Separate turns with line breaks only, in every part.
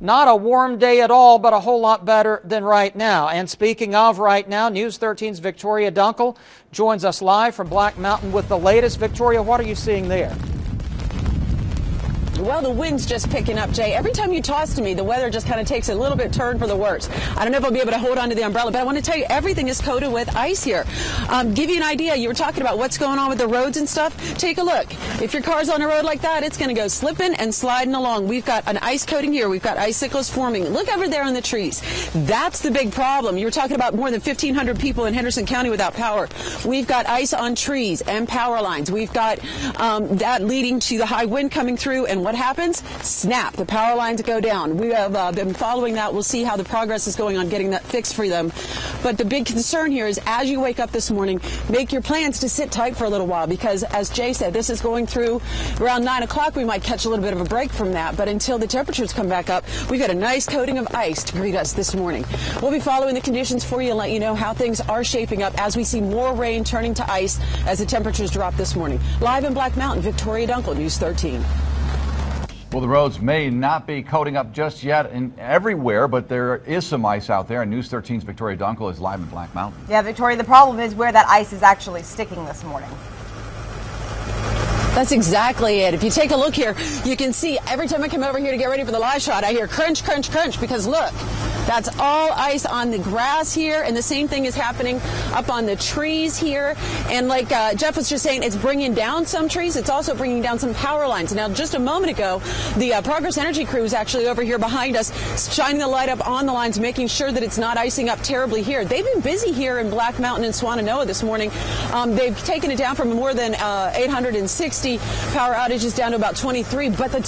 Not a warm day at all, but a whole lot better than right now. And speaking of right now, News 13's Victoria Dunkel joins us live from Black Mountain with the latest. Victoria, what are you seeing there?
Well, the wind's just picking up, Jay. Every time you toss to me, the weather just kind of takes a little bit turn for the worse. I don't know if I'll be able to hold on to the umbrella, but I want to tell you, everything is coated with ice here. Give you an idea, you were talking about what's going on with the roads and stuff. Take a look. If your car's on a road like that, it's going to go slipping and sliding along. We've got an ice coating here. We've got icicles forming. Look over there in the trees. That's the big problem. You were talking about more than 1,500 people in Henderson County without power. We've got ice on trees and power lines. We've got that leading to the high wind coming through, and what happens? Snap. The power lines go down. We have been following that. We'll see how the progress is going on getting that fixed for them. But the big concern here is as you wake up this morning, make your plans to sit tight for a little while because, as Jay said, this is going through around 9 o'clock. We might catch a little bit of a break from that. But until the temperatures come back up, we've got a nice coating of ice to greet us this morning. We'll be following the conditions for you and let you know how things are shaping up as we see more rain turning to ice as the temperatures drop this morning. Live in Black Mountain, Victoria Dunkel, News 13.
Well, the roads may not be coating up just yet everywhere, but there is some ice out there, and News 13's Victoria Dunkel is live in Black Mountain.
Yeah, Victoria, the problem is where that ice is actually sticking this morning.
That's exactly it. If you take a look here, you can see every time I come over here to get ready for the live shot, I hear crunch, crunch, crunch, because look, that's all ice on the grass here, and the same thing is happening up on the trees here. And like Jeff was just saying, it's bringing down some trees. It's also bringing down some power lines. Now, just a moment ago, the Progress Energy crew is actually over here behind us, shining the light up on the lines, making sure that it's not icing up terribly here. They've been busy here in Black Mountain and Swannanoa this morning. They've taken it down from more than 860 power outages down to about 23, but the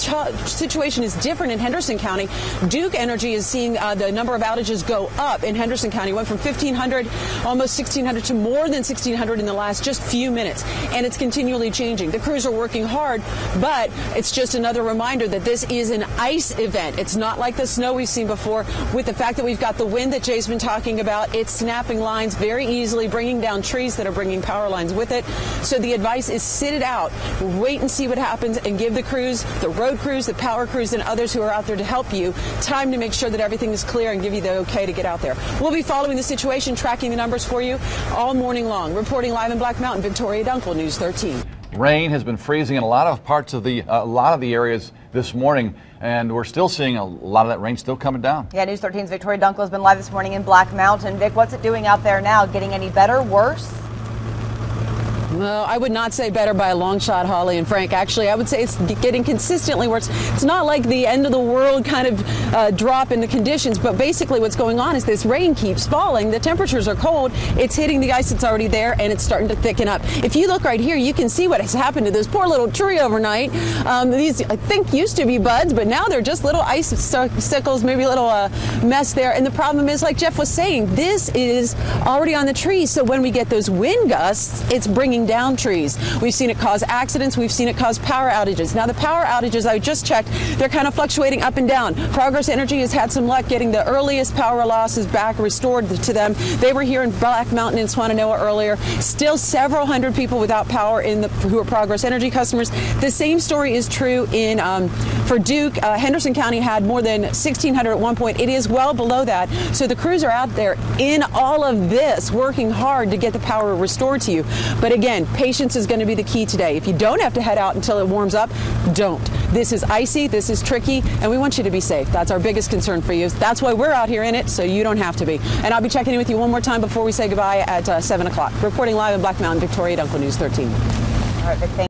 situation is different in Henderson County. Duke Energy is seeing the number of outages go up in Henderson County. Went from 1,500, almost 1,600 to more than 1,600 in the last just few minutes, and it's continually changing. The crews are working hard, but it's just another reminder that this is an ice event. It's not like the snow we've seen before. With the fact that we've got the wind that Jay's been talking about, it's snapping lines very easily, bringing down trees that are bringing power lines with it. So the advice is sit it out, wait and see what happens, and give the crews, the road crews, the power crews, and others who are out there to help you time to make sure that everything is clear and give you the okay to get out there. We'll be following the situation, tracking the numbers for you all morning long. Reporting live in Black Mountain, Victoria Dunkel, News 13.
Rain has been freezing in a lot of parts of the areas this morning, and we're still seeing a lot of that rain still coming down.
Yeah, News 13's Victoria Dunkel has been live this morning in Black Mountain. Vic, what's it doing out there now? Getting any better, worse?
Well, I would not say better by a long shot, Holly and Frank. Actually, I would say it's getting consistently worse. It's not like the end of the world kind of drop in the conditions, but basically what's going on is this rain keeps falling. The temperatures are cold. It's hitting the ice that's already there, and it's starting to thicken up. If you look right here, you can see what has happened to this poor little tree overnight. These, I think, used to be buds, but now they're just little icicles, maybe a little mess there. And the problem is, like Jeff was saying, this is already on the trees. So when we get those wind gusts, it's bringing down trees. We've seen it cause accidents. We've seen it cause power outages. Now, the power outages, I just checked, they're kind of fluctuating up and down. Progress Energy has had some luck getting the earliest power losses back restored to them. They were here in Black Mountain and Swannanoa earlier. Still several hundred people without power who are Progress Energy customers. The same story is true in for Duke. Henderson County had more than 1,600 at one point. It is well below that. So the crews are out there in all of this working hard to get the power restored to you. But again, patience is going to be the key today. If you don't have to head out until it warms up, don't. This is icy, this is tricky, and we want you to be safe. That's our biggest concern for you. That's why we're out here in it, so you don't have to be. And I'll be checking in with you one more time before we say goodbye at 7 o'clock. Reporting live in Black Mountain, Victoria Dunkel, News 13.
All right, Vic, thank you.